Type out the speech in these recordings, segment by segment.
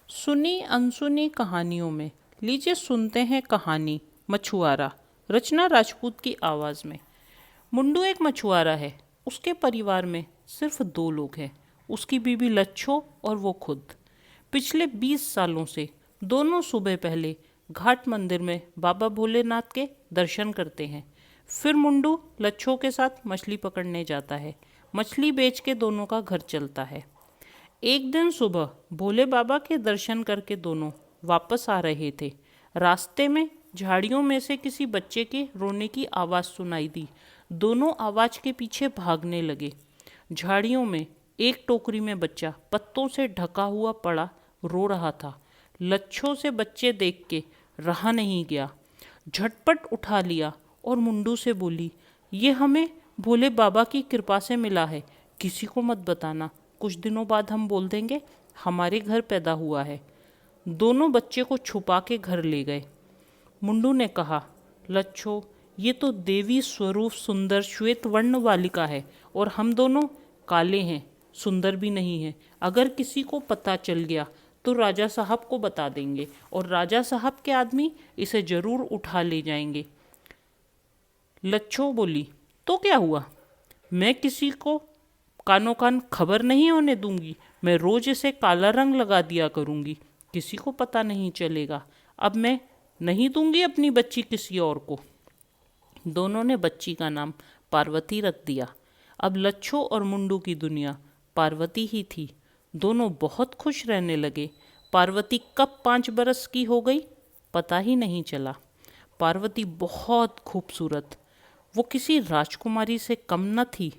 सुनी अनसुनी कहानियों में लीजिए सुनते हैं कहानी मछुआरा। रचना राजपूत की आवाज़ में। मुंडू एक मछुआरा है। उसके परिवार में सिर्फ दो लोग हैं, उसकी बीवी लच्छो और वो खुद। पिछले 20 सालों से दोनों सुबह पहले घाट मंदिर में बाबा भोलेनाथ के दर्शन करते हैं। फिर मुंडू लच्छो के साथ मछली पकड़ने जाता है। मछली बेच के दोनों का घर चलता है। एक दिन सुबह भोले बाबा के दर्शन करके दोनों वापस आ रहे थे। रास्ते में झाड़ियों में से किसी बच्चे के रोने की आवाज़ सुनाई दी। दोनों आवाज़ के पीछे भागने लगे। झाड़ियों में एक टोकरी में बच्चा पत्तों से ढका हुआ पड़ा रो रहा था। लच्छों से बच्चे देख के रहा नहीं गया, झटपट उठा लिया और मुंडू से बोली, ये हमें भोले बाबा की कृपा से मिला है, किसी को मत बताना, कुछ दिनों बाद हम बोल देंगे हमारे घर पैदा हुआ है। दोनों बच्चे को छुपा के घर ले गए। मुंडू ने कहा, लच्छो, ये तो देवी स्वरूप सुंदर श्वेत वर्ण बालिका है और हम दोनों काले हैं, सुंदर भी नहीं है। अगर किसी को पता चल गया तो राजा साहब को बता देंगे और राजा साहब के आदमी इसे जरूर उठा ले जाएंगे। लच्छो बोली, तो क्या हुआ? मैं किसी को कानो कान खबर नहीं होने दूंगी। मैं रोज इसे काला रंग लगा दिया करूंगी, किसी को पता नहीं चलेगा। अब मैं नहीं दूंगी अपनी बच्ची किसी और को। दोनों ने बच्ची का नाम पार्वती रख दिया। अब लच्छो और मुंडू की दुनिया पार्वती ही थी। दोनों बहुत खुश रहने लगे। पार्वती कब 5 बरस की हो गई पता ही नहीं चला। पार्वती बहुत खूबसूरत, वो किसी राजकुमारी से कम न थी।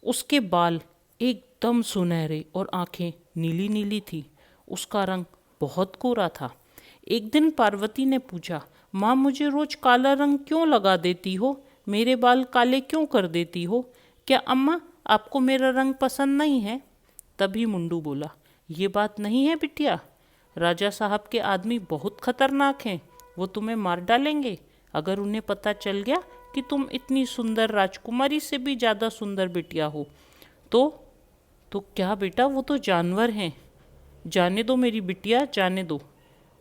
उसके बाल एकदम सुनहरे और आंखें नीली नीली थी। उसका रंग बहुत गोरा था। एक दिन पार्वती ने पूछा, माँ, मुझे रोज काला रंग क्यों लगा देती हो? मेरे बाल काले क्यों कर देती हो? क्या अम्मा आपको मेरा रंग पसंद नहीं है? तभी मुंडू बोला, ये बात नहीं है बिटिया, राजा साहब के आदमी बहुत खतरनाक हैं, वो तुम्हें मार डालेंगे। अगर उन्हें पता चल गया कि तुम इतनी सुंदर राजकुमारी से भी ज़्यादा सुंदर बिटिया हो तो क्या बेटा, वो तो जानवर हैं। जाने दो मेरी बिटिया, जाने दो।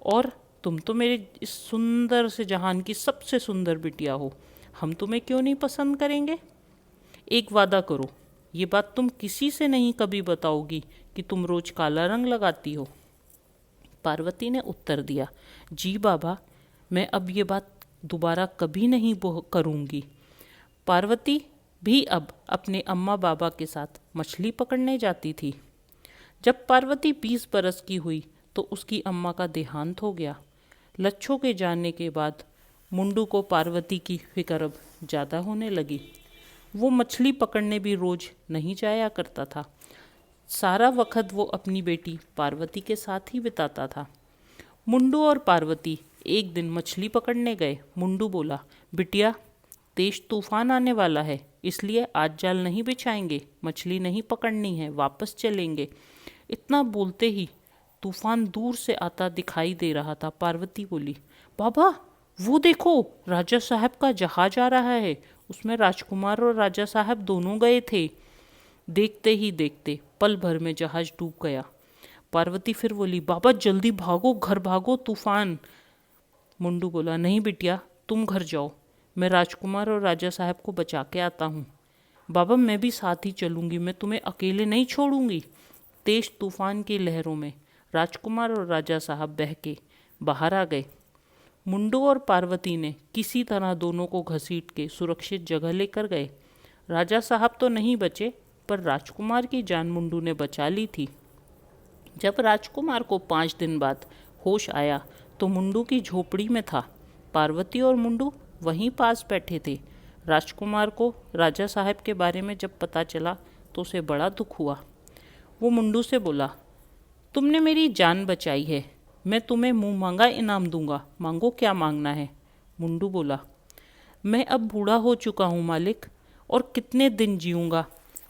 और तुम तो मेरे इस सुंदर से जहान की सबसे सुंदर बिटिया हो, हम तुम्हें क्यों नहीं पसंद करेंगे? एक वादा करो, ये बात तुम किसी से नहीं कभी बताओगी कि तुम रोज काला रंग लगाती हो। पार्वती ने उत्तर दिया, जी बाबा, मैं अब ये बात दोबारा कभी नहीं करूँगी। पार्वती भी अब अपने अम्मा बाबा के साथ मछली पकड़ने जाती थी। जब पार्वती 20 बरस की हुई तो उसकी अम्मा का देहांत हो गया। लच्छो के जाने के बाद मुंडू को पार्वती की फिक्र अब ज़्यादा होने लगी। वो मछली पकड़ने भी रोज नहीं जाया करता था। सारा वक्त वो अपनी बेटी पार्वती के साथ ही बिताता था। मुंडू और पार्वती एक दिन मछली पकड़ने गए। मुंडू बोला, बिटिया, तेज तूफान आने वाला है, इसलिए आज जाल नहीं बिछाएंगे, मछली नहीं पकड़नी है, वापस चलेंगे। इतना बोलते ही तूफान दूर से आता दिखाई दे रहा था। पार्वती बोली, बाबा, वो देखो, राजा साहब का जहाज आ रहा है, उसमें राजकुमार और राजा साहब दोनों गए थे। देखते ही देखते पल भर में जहाज डूब गया। पार्वती फिर बोली, बाबा जल्दी भागो, घर भागो, तूफान। मुंडू बोला, नहीं बिटिया, तुम घर जाओ, मैं राजकुमार और राजा साहब को बचा के आता हूँ। बाबा, मैं भी साथ ही चलूँगी, मैं तुम्हें अकेले नहीं छोड़ूंगी। तेज तूफान की लहरों में राजकुमार और राजा साहब बह के बाहर आ गए। मुंडू और पार्वती ने किसी तरह दोनों को घसीट के सुरक्षित जगह लेकर गए। राजा साहब तो नहीं बचे, पर राजकुमार की जान मुंडू ने बचा ली थी। जब राजकुमार को 5 दिन बाद होश आया तो मुंडू की झोपड़ी में था। पार्वती और मुंडू वहीं पास बैठे थे। राजकुमार को राजा साहब के बारे में जब पता चला तो उसे बड़ा दुख हुआ। वो मुंडू से बोला, तुमने मेरी जान बचाई है, मैं तुम्हें मुंह मांगा इनाम दूंगा, मांगो क्या मांगना है। मुंडू बोला, मैं अब बूढ़ा हो चुका हूँ मालिक, और कितने दिन जीऊँगा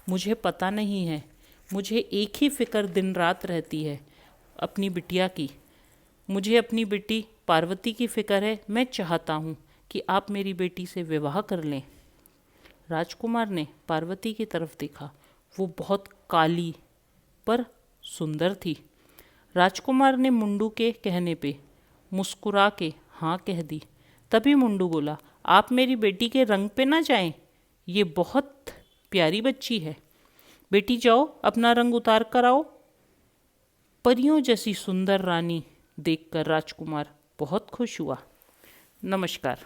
मुझे पता नहीं है। मुझे एक ही फिक्र दिन रात रहती है, अपनी बिटिया की। मुझे अपनी बेटी पार्वती की फिक्र है। मैं चाहता हूँ कि आप मेरी बेटी से विवाह कर लें। राजकुमार ने पार्वती की तरफ देखा। वो बहुत काली पर सुंदर थी। राजकुमार ने मुंडू के कहने पे मुस्कुरा के हाँ कह दी। तभी मुंडू बोला, आप मेरी बेटी के रंग पे ना जाएं, ये बहुत प्यारी बच्ची है। बेटी जाओ अपना रंग उतार कर आओ। परियों जैसी सुंदर रानी देखकर राजकुमार बहुत खुश हुआ। नमस्कार।